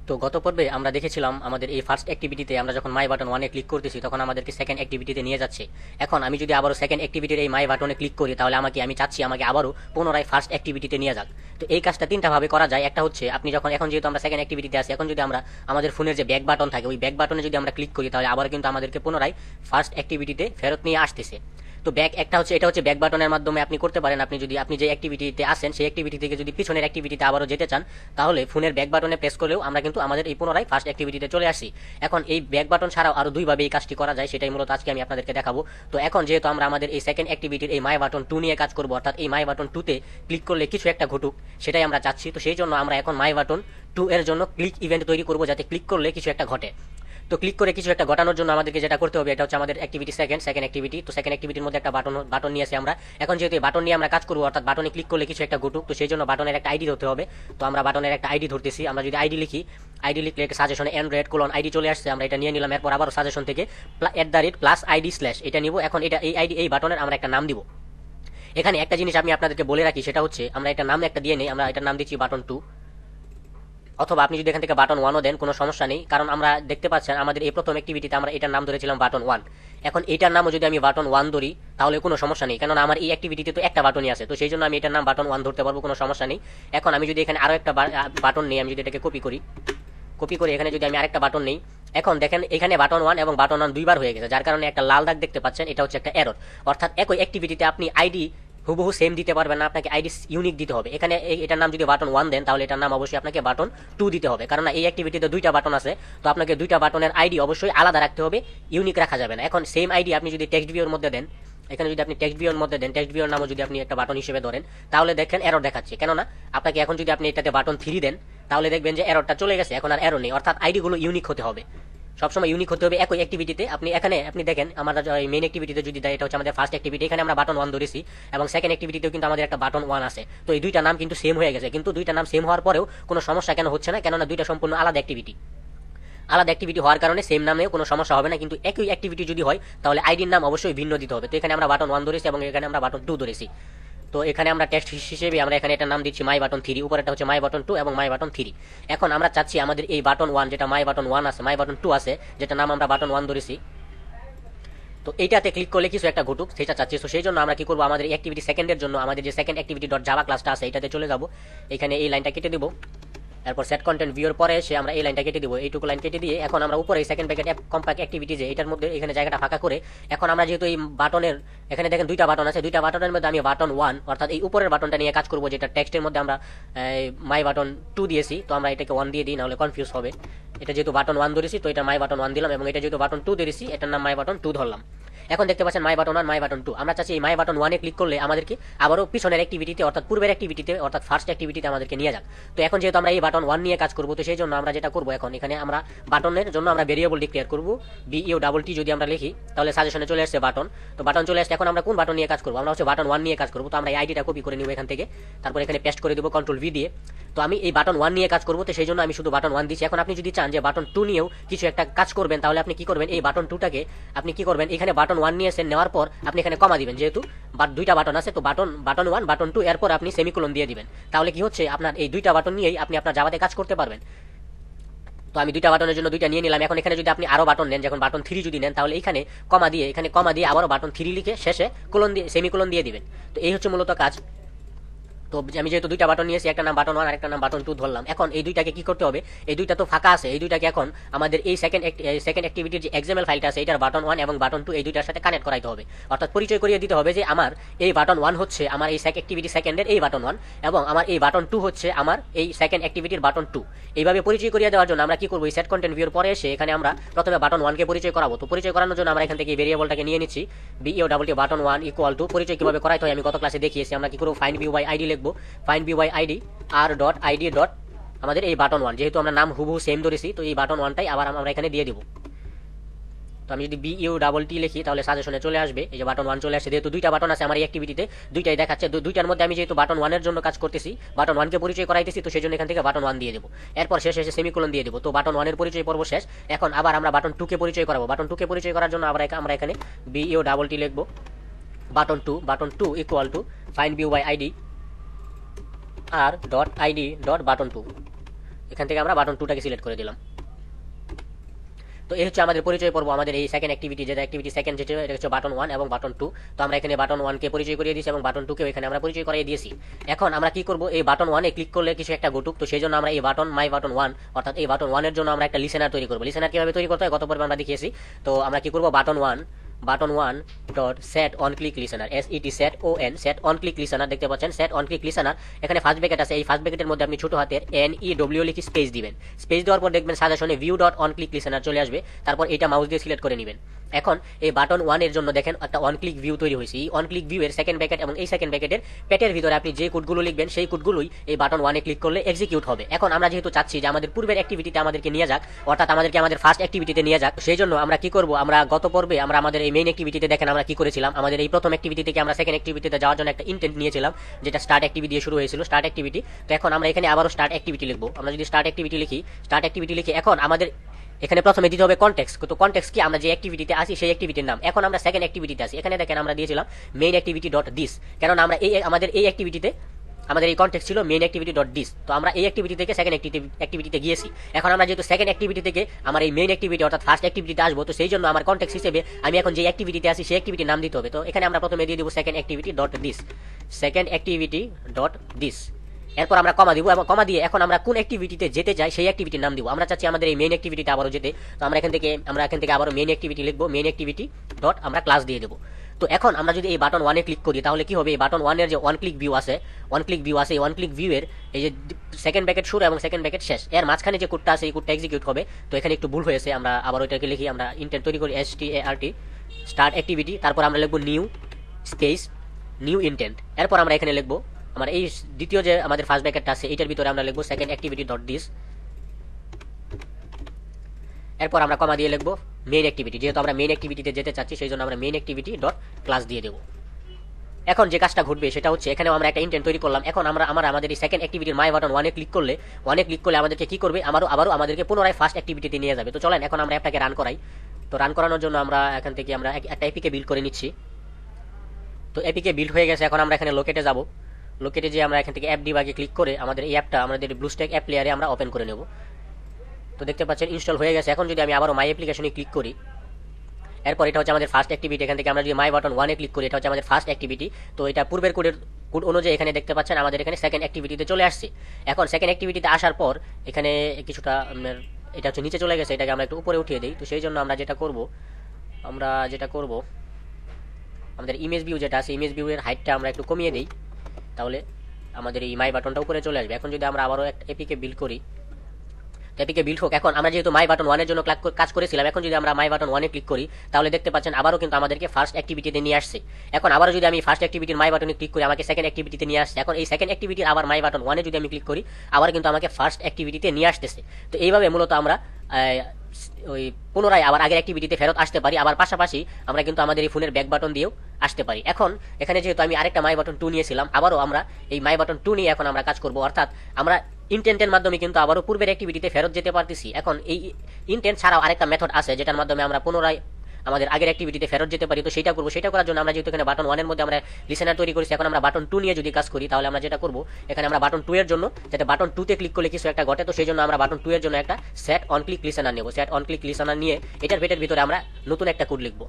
তো গত পর্বে আমরা দেখেছিলাম আমাদের এই ফার্স্ট অ্যাক্টিভিটিতে আমরা যখন মাই বাটন ওয়ানে ক্লিক করতেছি তখন আমাদেরকে সেকেন্ড অ্যাক্টিভিটিতে নিয়ে যাচ্ছে। এখন আমি যদি আবারও সেকেন্ড অ্যাক্টিভিটির এই মাই বাটনে ক্লিক করি তাহলে আমি চাচ্ছি আমাকে আবারও পুনরায় ফার্স্ট অ্যাক্টিভিটিতে নিয়ে যাক। তো এই কাজটা তিনটা ভাবে করা যায়। একটা হচ্ছে আপনি যখন এখন যেহেতু আমরা সেকেন্ড অ্যাক্টিভিটিতে আছি, এখন যদি আমরা আমাদের ফোনের যে ব্যাক বাটন থাকে ওই ব্যাক বাটনে যদি আমরা ক্লিক করি তাহলে আবার কিন্তু আমাদেরকে পুনরায় ফার্স্ট অ্যাক্টিভিটিতে ফেরত নিয়ে আসতেছে। তো ব্যাক একটা হচ্ছে, এটা হচ্ছে ব্যাক বাটনের মাধ্যমে আপনি করতে পারেন। আপনি যদি আপনি যে অ্যাক্টিভিটিতে আসেন সেই অ্যাক্টিভিটি থেকে যদি পিছনের অ্যাক্টিভিটিতে আবারও যেতে চান তাহলে ফোনের ব্যাক বাটনে প্রেস করলেও আমরা কিন্তু আমাদের এই পুনরায় ফার্স্ট অ্যাক্টিভিটিতে চলে আসি। এখন এই ব্যাক বাটন ছাড়াও আরো দুইভাবে এই কাজটি করা যায়, সেটাই মূলত আজকে আমি আপনাদেরকে দেখাবো। তো এখন যেহেতু আমরা আমাদের এই সেকেন্ড অ্যাক্টিভিটির এই মাই বাটন 2 নিয়ে কাজ করব, অর্থাৎ এই মাই বাটন 2 তে ক্লিক করলে কিছু একটা ঘটুক সেটাই আমরা চাচ্ছি। তো সেই জন্য আমরা এখন মাই বাটন 2 এর জন্য ক্লিক ইভেন্ট তৈরি করব যাতে ক্লিক করলে কিছু একটা ঘটে। তো ক্লিক করে কিছু একটা ঘটানোর জন্য আমাদেরকে যেটা করতে হবে এটা হচ্ছে আমাদের অ্যাক্টিভিটি সেকেন্ড অ্যাক্টিভিটি। তো সেকেন্ড অ্যাক্টিভিটির মধ্যে একটা বাটন নিয়ে আসি আমরা। এখন যেহেতু এই বাটন নিয়ে আমরা কাজ করবো, অর্থাৎ বাটনে ক্লিক করলে কিছু একটা ঘটুক, তো সেই জন্য বাটনের একটা আইডি ধরতে হবে। তো আমরা বাটনের একটা আইডি ধরতেছি। আমরা যদি আইডি লিখি, আইডি লিখলে একটা সাজেশনে @আইডি চলে আসছে, আমরা এটা নিয়ে নিলাম। এরপর আবার সাজেশন থেকে @+id/ এটা নিব। এখন এটা এই আইডি এই বাটনের আমরা একটা নাম দিব। এখানে একটা জিনিস আমি আপনাদেরকে বলে রাখি, সেটা হচ্ছে আমরা এটা নাম একটা দিয়ে নেই। আমরা এটার নাম দিচ্ছি বাটন 2, অথবা আপনি যদি এখান থেকে বাটন 1ও দেন কোনো সমস্যা নেই, কারণ আমরা দেখতে পাচ্ছেন আমাদের এই প্রথম অ্যাক্টিভিটিতে আমরা এটার নাম ধরেছিলাম বাটন 1। এখন এটার নামও যদি আমি বাটন 1 ধরি তাহলে কোনো সমস্যা নেই, কারণ আমার এই অ্যাক্টিভিটিতে তো একটা বাটনই আছে। তো সেই জন্য আমি এটার নাম বাটন 1 ধরতে পারবো, কোনো সমস্যা নেই। এখন আমি যদি এখানে আরো একটা বাটন নেই, আমি যদি এটাকে কপি করি এখানে যদি আমি আরেকটা বাটন নেই, এখন দেখেন এখানে বাটন 1 এবং বাটন 1 দুইবার হয়ে গেছে, যার কারণে একটা লাল দাগ দেখতে পাচ্ছেন, এটা হচ্ছে একটা এরর। অর্থাৎ একই অ্যাক্টিভিটিতে আপনি আইডি হুবহু সেম দিতে পারবেন না, আপনাকে আইডি ইউনিক দিতে হবে। এখানে এটার নাম যদি বাটন 1 দেন তাহলে এটার নাম অবশ্যই আপনাকে বাটন 2 দিতে হবে, কারণ এই অ্যাক্টিভিটিতে দুইটা বাটন আছে। তো আপনাকে দুইটা বাটনের আইডি অবশ্যই আলাদা রাখতে হবে, ইউনিক রাখা যাবে না। এখন সেম আইডি আপনি যদি টেক্সট ভিউর মধ্যে দেন, এখানে যদি আপনি টেক্সট ভিউর মধ্যে দেন, টেক্সট ভিউর নামও যদি আপনি একটা বাটন হিসেবে ধরেন তাহলে দেখেন এরর দেখাচ্ছে। কেননা আপনাকে এখন যদি আপনি এটাতে বাটন 3 দেন তাহলে দেখবেন যে এররটা চলে গেছে, এখন আর এরর নেই। অর্থাৎ আইডিগুলো ইউনিক হতে হবে, সবসময় ইউনিক হতে হবে একই অ্যাক্টিভিটিতে। আপনি দেখেন আমরা মেইন অ্যাক্টিভিটিতে যদি দেয়, এটা হচ্ছে আমাদের ফার্স্ট অ্যাক্টিভিটি, এখানে আমরা বাটন 1 ধরেছি এবং সেকেন্ড অ্যাক্টিভিটিতেও কিন্তু আমাদের একটা বাটন 1 আছে। তো এই দুইটা নাম কিন্তু সেম হয়ে গেছে, কিন্তু দুইটা নাম সেম হওয়ার পরেও কোনো সমস্যা কেন হচ্ছে না? কেননা দুইটা সম্পূর্ণ আলাদা অ্যাক্টিভিটি হওয়ার কারণে সেম নামেও কোনো সমস্যা হবে না, কিন্তু একই অ্যাক্টিভিটি যদি হয় তাহলে আইডির নাম অবশ্যই ভিন্ন দিতে হবে। তো এখানে আমরা বাটন 1 ধরেছি এবং এখানে আমরা বাটন 2 ধরেছি। তো এখানে আমরা টেক্সট হিসেবে আমরা এখানে এটার নাম দিচ্ছি মাই বাটন 3, উপরেটা হচ্ছে মাই বাটন 2 এবং মাই বাটন 3। এখন আমরা চাচ্ছি আমাদের এই বাটন 1 যেটা মাই বাটন 1 আছে, মাই বাটন 2 আছে, যেটা নাম আমরা বাটন 1 ধরেছি, তো এইটাতে ক্লিক করলে কিছু একটা ঘটুক সেটা চাচ্ছি। তো সেই জন্য আমরা কি করবো, আমাদের অ্যাক্টিভিটি সেকেন্ডের জন্য আমাদের যে সেকেন্ড অ্যাক্টিভিটি ডট জাভা ক্লাসটা আছে এটাতে চলে যাব। এখানে এই লাইনটা কেটে দিব, এরপর সেট কন্টেন্ট ভিউর পরে এসে আমরা এই লাইনটা কেটে দিব, এইটুকু লাইন কেটে দিয়ে এখন আমরা উপরে এই সেকেন্ড ব্র্যাকেট কম্প্যাক্ট অ্যাক্টিভিটি যে এটার মধ্যে এখানে জায়গাটা ফাঁকা করে এখন আমরা যেহেতু এই বাটনের এখানে দেখেন দুইটা বাটন আছে, দুইটা বাটনের মধ্যে আমি বাটন 1 অর্থাৎ এই উপরের বাটনটা নিয়ে কাজ করব, যেটা টেক্সটের মধ্যে আমরা মাই বাটন 2 দিয়েছি। তো আমরা এটাকে 1 দিয়ে দিই, নাহলে কনফিউজ হবে। এটা যেহেতু বাটন 1 ধরেছি তো এটা মাই বাটন 1 দিলাম, এবং এটা যেহেতু বাটন 2 ধরেছি এটার নাম মাই বাটন 2 ধরলাম। এখন দেখতে পাচ্ছেন মাই বাটন 1 মাই বাটন 2। আমরা চাচ্ছি এই মাই বাটন 1 এ ক্লিক করলে আমাদেরকে আবারও পিছনের অ্যাক্টিভিটিতে অর্থাৎ পূর্বের অ্যাক্টিভিটিতে অর্থাৎ ফার্স্ট অ্যাক্টিভিটিতে আমাদেরকে নিয়ে যাক। তো এখন যেহেতু আমরা এই বাটন 1 নিয়ে কাজ করব, তো সেই জন্য আমরা যেটা করব, এখন এখানে আমরা বাটনের জন্য আমরা ভেরিয়েবল ডিক্লেয়ার করব BUT যদি আমরা লিখি তাহলে সাজেশনে চলে আসছে বাটন। তো বাটন চলে আসছে, এখন আমরা কোন বাটন নিয়ে কাজ করব? আমরা হচ্ছে বাটন 1 নিয়ে কাজ করব। তো আমরা এই আইডিটা কপি করে নিব এখান থেকে, তারপর এখানে পেস্ট করে দেব Ctrl+V দিয়ে। তো আমি এই বাটন 1 নিয়ে কাজ করব, তো সেই জন্য আমি শুধু বাটন 1 দিচ্ছি। এখন আপনি যদি চান যে বাটন 2 নিয়েও কিছু একটা কাজ করবেন তাহলে আপনি কি করবেন, এই বাটন 2টাকে আপনি কি করবেন, এখানে বাটন 1 নিয়েছেন, নেওয়ার পর আপনি এখানে কমা দিবেন, যেহেতু দুইটা বাটন আছে। তো বাটন 1 বাটন 2 এরপর আপনি সেমিকোলন দিয়ে দিবেন। তাহলে কি হচ্ছে, আপনার এই দুইটা বাটন নিয়েই আপনি আপনার জাভাতে কাজ করতে পারবেন। তো আমি দুইটা বাটনের জন্য দুইটা নিয়ে নিলাম। এখন এখানে যদি আপনি আরো বাটন নেন, যখন বাটন 3 যদি নেন তাহলে এখানে কমা দিয়ে আবারও বাটন 3 লিখে শেষে কোলন দিয়ে সেমিকোলন দিয়ে দিবেন। তো এই হচ্ছে মূলত কাজ। তো আমি যেহেতু দুইটা বাটন নিয়েছি, একটা নাম বাটন 1 আর একটা নাম বাটন 2 ধরলাম। এখন এই দুইটাকে কি করতে হবে, এই দুইটা তো ফাঁকা আছে, এই দুইটাকে এখন আমাদের এই সেকেন্ড অ্যাক্টিভিটির যে XML ফাইলটা আছে এটার বাটন 1 এবং বাটন 2 এই দুইটার সাথে কানেক্ট করাইতে হবে। অর্থাৎ পরিচয় করিয়ে দিতে হবে যে আমার এই বাটন 1 হচ্ছে আমার এই অ্যাক্টিভিটি সেকেন্ডের এই বাটন 1 এবং আমার এই বাটন 2 হচ্ছে আমার এই সেকেন্ড অ্যাক্টিভিটির বাটন 2। এইভাবে পরিচয় করিয়ে দেওয়ার জন্য আমরা কি করব, এই সেট কন্টেন্ট ভিউর পরে এসে এখানে আমরা প্রথমে বাটন 1 কে পরিচয় করাবো। তো পরিচয় করানোর জন্য আমরা এখান থেকে এই ভেরিয়েবলটাকে নিয়ে নিচ্ছি BUT বাটন 1 ইকুয়াল টু পরিচয় কিভাবে করাইতে হয় আমি গত ক্লাসে দেখিয়েছি। আমরা কি করব, ফাইন্ড ভিউ বাই আইডি লিখবো, find view by ID r.id আমাদের এই বাটন 1, যেহেতু আমরা নাম হুবহু সেম ধরেছি তো এই বাটন 1টাই আবার আমরা এখানে দিয়ে দিব। তো আমি যদি BUT লিখি তাহলে সাজেশনে চলে আসবে, এই যে বাটন 1 চলে আসছে। যেহেতু দুইটা বাটন আছে আমার এই অ্যাক্টিভিটিতে, দুইটাই দেখাচ্ছে। দুইটার মধ্যে আমি যেহেতু বাটন 1 এর জন্য কাজ করতেছি, বাটন 1 কে পরিচয় করাইতেছি, তো সেজন্য এখান থেকে বাটন 1 দিয়ে দেব। এরপর শেষে সেমিকোলন দিয়ে দেব। তো বাটন 1 এর পরিচয় পর্ব শেষ। এখন আবার আমরা বাটন 2 কে পরিচয় করাবো। বাটন 2 কে পরিচয় করার জন্য আমরা এখানে BUT লিখবো, button 2 equal to find view by ID r.id button 2। এখান থেকে আমরা বাটন 2টাকে সিলেক্ট করে দিলাম। তো এই হচ্ছে আমাদের পরিচয় পর্ব আমাদের এই সেকেন্ড অ্যাক্টিভিটি, যেটা অ্যাক্টিভিটি সেকেন্ড, যেটা এটা হচ্ছে বাটন 1 এবং বাটন 2। তো আমরা এখানে বাটন 1 কে পরিচয় করিয়ে দিয়েছি এবং বাটন 2 কে এখানে আমরা পরিচয় করিয়ে দিয়েছি। এখন আমরা কি করব, এই বাটন 1 এ ক্লিক করলে কিছু একটা ঘটুক, তো সেই জন্য আমরা এই বাটন মাই বাটন 1 অর্থাৎ এই বাটন 1 এর জন্য আমরা একটা লিসেনার তৈরি করব। লিসেনার কিভাবে তৈরি করতে হয় গত পর্বে আমরা দেখিয়েছি। তো আমরা কি করব, button 1 dot set on click listener, SET set ON set on click listener, দেখতে পাচ্ছেন সেট অন ক্লিক লিসেনার। এখানে ফার্স্ট ব্র্যাকেট আছে, এই ফার্স্ট ব্র্যাকেটের মধ্যে আপনি ছোট হাতের NEW লিখে স্পেস দিবেন। স্পেস দেওয়ার পর দেখবেন সাজেশনে view dot on click listener চলে আসবে, তারপর এটা মাউস দিয়ে সিলেক্ট করে নেবেন। এখন এই বাটন 1 এর জন্য দেখেন একটা অন ক্লিক ভিউ তৈরি হয়েছে। এই অন ক্লিক ভিউ এর সেকেন্ড ব্র্যাকেট এবং এই সেকেন্ড ব্র্যাকেটের পেটের ভিতরে আপনি যে কোডগুলো লিখবেন সেই কোডগুলোই এই বাটন 1 এ ক্লিক করলে এক্সিকিউট হবে। এখন আমরা যেহেতু চাচ্ছি যে আমাদের পূর্বের অ্যাক্টিভিটিতে আমাদেরকে নিয়ে যাক, অর্থাৎ আমাদেরকে আমাদের ফার্স্ট অ্যাক্টিভিটিতে নিয়ে যাক, সেই জন্য আমরা কি করব, আমরা গত পর্বে আমরা আমাদের এই মেইন অ্যাক্টিভিটিতে দেখেন আমরা কি করেছিলাম, আমাদের এই প্রথম অ্যাক্টিভিটি থেকে আমরা সেকেন্ড অ্যাক্টিভিটিতে যাওয়ার জন্য একটা ইন্টেন্ট নিয়েছিলাম, যেটা স্টার্ট অ্যাক্টিভিটি দিয়ে শুরু হয়েছিল, স্টার্ট অ্যাক্টিভিটি। তো এখন আমরা এখানে আবারও স্টার্ট অ্যাক্টিভিটি লিখব। আমরা যদি স্টার্ট অ্যাক্টিভিটি লিখি, এখন আমাদের এখানে প্রথমে দিতে হবে কনটেক্সট। তো কনটেক্সট কি, আমরা যে অ্যাক্টিভিটিতে আছি সেই অ্যাক্টিভিটির নাম। এখন আমরা সেকেন্ড অ্যাক্টিভিটিতে আছি, এখানে দেখেন আমরা দিয়েছিলাম মেইন অ্যাক্টিভিটি ডট দিস, কারণ আমরা আমাদের এই অ্যাক্টিভিটিতে আমাদের এই কনটেক্সট ছিল মেইন অ্যাক্টিভিটি ডট দিস। তো আমরা এই অ্যাক্টিভিটি থেকে সেকেন্ড অ্যাক্টিভিটিতে গিয়েছি। এখন আমরা যেহেতু সেকেন্ড অ্যাক্টিভিটি থেকে আমার এই মেইন অ্যাক্টিভিটি অর্থাৎ ফার্স্ট অ্যাক্টিভিটিতে আসবো, তো সেই জন্য আমার কনটেক্সট হিসেবে আমি এখন যে অ্যাক্টিভিটিতে আছি সেই অ্যাক্টিভিটির নাম দিতে হবে। তো এখানে আমরা প্রথমে দিয়ে দিব second activity dot this, second activity dot this. এরপর আমরা কমা দিব এবং কমা দিয়ে এখন আমরা কোন অ্যাক্টিভিটিতে যেতে চাই সেই অ্যাক্টিভিটির নাম দিব। আমরা চাচ্ছি আমাদের এই মেইন অ্যাক্টিভিটিতে আবারও যেতে, তো আমরা এখান থেকে আবারও মেইন অ্যাক্টিভিটি লিখবো, মেইন অ্যাক্টিভিটি ডট আমরা ক্লাস দিয়ে দেবো। তো এখন আমরা যদি এই বাটন 1 এ ক্লিক করি তাহলে কি হবে, এই বাটন 1 এর যে ওয়ান ক্লিক ভিউ আছে, এই ওয়ান ক্লিক ভিউ এর এই যে সেকেন্ড ব্র্যাকেট শুরু এবং সেকেন্ড ব্র্যাকেট শেষ, এর মাঝখানে যে কোডটা আছে এই কোডটা এক্সিকিউট হবে। তো এখানে একটু ভুল হয়েছে, আমরা আবার ওইটাকে লিখি, আমরা ইন্টেন্ট তৈরি করি START স্টার্ট অ্যাক্টিভিটি, তারপর আমরা লিখবো নিউ স্পেস নিউ ইন্টেন্ট। এরপর আমরা এখানে লিখবো আমার এই দ্বিতীয় যে আমাদের ফার্স্ট ব্র্যাকেটটা আছে এটার ভিতরে আমরা লিখবো সেকেন্ড অ্যাক্টিভিটি ডট দিস। এরপর আমরা কমা দিয়ে লিখবো মেইন অ্যাক্টিভিটি, যেহেতু আমরা মেইন অ্যাক্টিভিটিতে যেতে চাচ্ছি সেই জন্য আমরা মেইন অ্যাক্টিভিটি ডট ক্লাস দিয়ে দেবো। এখন যে কাজটা ঘটবে সেটা হচ্ছে, এখানেও আমরা একটা ইন্টেন্ট তৈরি করলাম। এখন আমরা আমাদের এই সেকেন্ড অ্যাক্টিভিটির মাই বাটন 1 এ ক্লিক করলে আমাদেরকে কি করবে, আবারও আমাদেরকে পুনরায় ফার্স্ট অ্যাক্টিভিটিতে নিয়ে যাবে। তো চলেন এখন আমরা অ্যাপটাকে রান করাই। তো রান করানোর জন্য আমরা এখান থেকে আমরা একটা এপিকে বিল্ড করে নিচ্ছি। তো এপিকে বিল্ড হয়ে গেছে, এখন আমরা এখানে লোকেটে যাব। লোকেটে যে আমরা এখান থেকে অ্যাপ ডিবাগে ক্লিক করে আমাদের এই অ্যাপটা আমাদের ব্লুস্ট্যাক অ্যাপ প্লেয়ারে আমরা ওপেন করে নেব। তো দেখতে পাচ্ছেন ইনস্টল হয়ে গেছে। এখন যদি আমি আবারও মাই অ্যাপ্লিকেশনে ক্লিক করি, এরপর এটা হচ্ছে আমাদের ফার্স্ট অ্যাক্টিভিটি। এখান থেকে আমরা যদি মাই বাটন 1 এ ক্লিক করি, এটা হচ্ছে আমাদের ফার্স্ট অ্যাক্টিভিটি। তো এটা পূর্বের কোড অনুযায়ী এখানে দেখতে পাচ্ছেন আমাদের এখানে সেকেন্ড অ্যাক্টিভিটিতে চলে আসছে। এখন সেকেন্ড অ্যাক্টিভিটিতে আসার পর এখানে কিছুটা এটা হচ্ছে নিচে চলে গেছে, এটাকে আমরা একটু উপরে উঠিয়ে দিই। তো সেই জন্য আমরা যেটা করব আমাদের ইমেজ ভিউ যেটা আছে, ইমেজ ভিউ এর হাইটটা আমরা একটু কমিয়ে দিই, তাহলে আমাদের এই মাই বাটনটা উপরে চলে আসবে। এখন যদি আমরা আবারও একটা এপিকে বিল্ড করি, এপিকে বিল্ড হোক। এখন আমরা যেহেতু মাই বাটন 1 এর জন্য কাজ করেছিলাম, এখন যদি আমরা মাই বাটন 1 এ ক্লিক করি তাহলে দেখতে পাচ্ছেন আবারও কিন্তু আমাদেরকে ফার্স্ট অ্যাক্টিভিটিতে নিয়ে আসছে। এখন আবারও যদি আমি ফার্স্ট অ্যাক্টিভিটির মাই বাটনে ক্লিক করি আমাকে সেকেন্ড অ্যাক্টিভিটিতে নিয়ে আসছে। এখন এই সেকেন্ড অ্যাক্টিভিটির আবার মাই বাটন 1 এ যদি আমি ক্লিক করি আবার কিন্তু আমাকে ফার্স্ট অ্যাক্টিভিটিতে নিয়ে আসতেছে। তো এইভাবে মূলত আমরা ওই পুনরায় আবার আগের অ্যাক্টিভিটিতে ফেরত আসতে পারি। আবার পাশাপাশি আমরা কিন্তু আমাদের এই ফোনের ব্যাক বাটন দিয়েও আসতে পারি। এখন এখানে যেহেতু আমি আরেকটা মাই বাটন 2 নিয়েছিলাম, আবারও আমরা এই মাই বাটন 2 নিয়ে এখন আমরা কাজ করব, অর্থাৎ আমরা ইন্টেন্টের মাধ্যমে কিন্তু আবারও পূর্বের অ্যাক্টিভিটিতে ফেরত যেতে পারতেছি। এখন এই ইন্টেন্ট ছাড়াও আরেকটা মেথড আছে যেটার মাধ্যমে আমরা পুনরায় আমাদের আগের অ্যাক্টিভিটিতে ফেরত যেতে পারি। তো সেটা করবো। সেটা করার জন্য আমরা যেহেতু এখানে বাটন 1 এর মধ্যে আমরা লিসেনার তৈরি করেছি, এখন আমরা বাটন 2 নিয়ে যদি কাজ করি তাহলে আমরা যেটা করবো, এখানে আমরা বাটন 2 এর জন্য যাতে বাটন 2 তে ক্লিক করলে কিছু একটা ঘটে, তো সেই জন্য আমরা বাটন 2 এর জন্য একটা সেট অন ক্লিক লিসেনার নেব। সেট অন ক্লিক লিসেনার নিয়ে এটার ভিতরে আমরা নতুন একটা কোড লিখবো।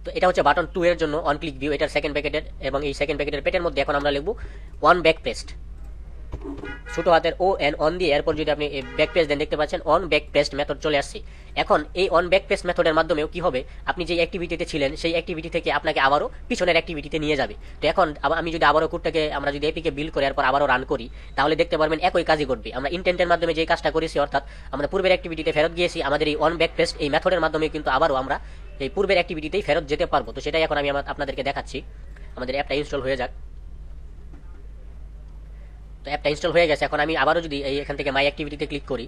তো এটা হচ্ছে বাটন 2 এর জন্য অন ক্লিক ভিউ, এটার সেকেন্ড ব্র্যাকেটের এবং এই সেকেন্ড ব্র্যাকেটের পেটের মধ্যে এখন আমরা লিখবো ওয়ান ব্যাক পেস্ট, ছোট হাতের ON অন দিয়ে এরপর যদি আপনি ব্যাক পেজ দেন দেখতে পাচ্ছেন অন ব্যাক পেস্ট মেথড চলে আসছে। এখন এই অন ব্যাক পেস্ট মেথডের মাধ্যমেও কি হবে, আপনি যে অ্যাক্টিভিটিতে ছিলেন সেই অ্যাক্টিভিটি থেকে আপনাকে আবারও পিছনের অ্যাক্টিভিটিতে নিয়ে যাবে। তো এখন আমি যদি আবারও কোডটাকে আমরা যদি এপিকে বিল্ড করে এরপর আবারও রান করি তাহলে দেখতে পারবেন একই কাজই ঘটবে। আমরা ইন্টেন্টের মাধ্যমে যে কাজটা করেছি, অর্থাৎ আমরা পূর্বের অ্যাক্টিভিটিতে ফেরত গিয়েছি, আমাদের এই অন ব্যাক পেস্ট এই মেথডের মাধ্যমে কিন্তু আবারও আমরা এই পূর্বের অ্যাক্টিভিটিতেই ফেরত যেতে পারবো। তো সেটাই এখন আমি আপনাদেরকে দেখাচ্ছি। আমাদের অ্যাপটা ইনস্টল হয়ে যাক। তো অ্যাপটা ইনস্টল হয়ে গেছে। এখন আমি আবারও যদি এখান থেকে মাই অ্যাক্টিভিটিতে ক্লিক করি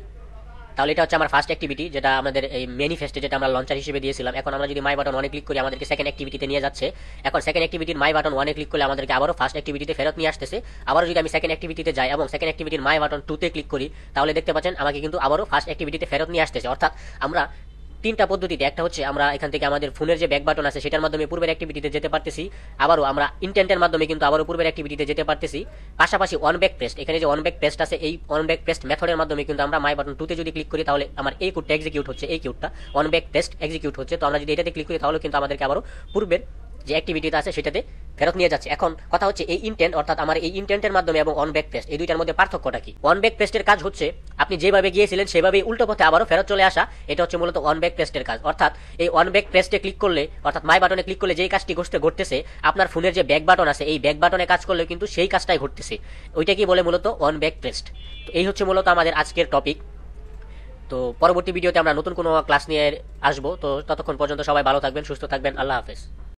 তাহলে এটা হচ্ছে আমার ফার্স্ট অ্যাক্টিভিটি, যেটা আমাদের এই ম্যানিফেস্টে যেটা আমরা লঞ্চার হিসেবে দিয়েছিলাম। এখন আমরা যদি মাই বাটন 1 এ ক্লিক করি আমাদেরকে সেকেন্ড অ্যাক্টিভিটিতে নিয়ে যাচ্ছে। এখন সেকেন্ড অ্যাক্টিভিটির মাই বাটন 1 এ ক্লিক করলে আমাদেরকে আবারও ফার্স্ট অ্যাক্টিভিটিতে ফেরত নিয়ে আসতেছে। আবারও যদি আমি সেকেন্ড অ্যাক্টিভিটিতে যাই এবং সেকেন্ড অ্যাক্টিভিটির মাই বাটন 2 তে ক্লিক করি তাহলে দেখতে পাচ্ছেন আমাকে কিন্তু আবারও ফার্স্ট অ্যাক্টিভিটিতে ফেরত নিয়ে আসতেছে। অর্থাৎ আমরা তিনটা পদ্ধতিতে, একটা হচ্ছে আমরা এখান থেকে আমাদের ফোনের যে ব্যাক বাটন আছে সেটার মাধ্যমে পূর্বের অ্যাক্টিভিটিতে যেতে পারতেছি, আবারও আমরা ইন্টেন্টের মাধ্যমে কিন্তু আবারও পূর্বের অ্যাক্টিভিটিতে যেতে পারতেছি। পাশাপাশি অন ব্যাক প্রেস্ট, এখানে যে অন ব্যাক প্রেস্ট আছে এই অন ব্যাক প্রেস্ট মেথডের মাধ্যমে কিন্তু আমরা মাই বাটন 2 তে যদি ক্লিক করি তাহলে আমার এই কোডটা এক্সিকিউট হচ্ছে, এই কোডটা অন ব্যাক প্রেস্ট এক্সিকিউট হচ্ছে। তো আমরা যদি এটাতে ক্লিক করি তাহলে কিন্তু আমাদেরকে আবারও পূর্বের যে অ্যাক্টিভিটিটা আছে সেটাতে ফেরত নিয়ে যাচ্ছে। এখন কথা হচ্ছে এই ইন্টেন্ট অর্থাৎ আমার এই ইন্টেন্টের মাধ্যমে এবং অন ব্যাক প্রেস্ট এই দুইটার মধ্যে পার্থক্যটা কি? অন ব্যাক প্রেস্টের কাজ হচ্ছে আপনি যেভাবে গিয়েছিলেন সেভাবেই উল্টো পথে আবারও ফেরত চলে আসা, এটা হচ্ছে মূলত অন ব্যাক প্রেস্টের কাজ। অর্থাৎ এই অন ব্যাক প্রেস্টে ক্লিক করলে অর্থাৎ মাই বাটনে ক্লিক করলে যেই কাজটি ঘটতেছে আপনার ফোনের যে ব্যাক বাটন আছে এই ব্যাক বাটনে কাজ করলে কিন্তু সেই কাজটাই ঘটতেছে, ওইটা কি বলে মূলত অন ব্যাক প্রেস্ট। তো এই হচ্ছে মূলত আমাদের আজকের টপিক। তো পরবর্তী ভিডিওতে আমরা নতুন কোনো ক্লাস নিয়ে আসবো। তো ততক্ষণ পর্যন্ত সবাই ভালো থাকবেন, সুস্থ থাকবেন, আল্লাহ হাফেজ।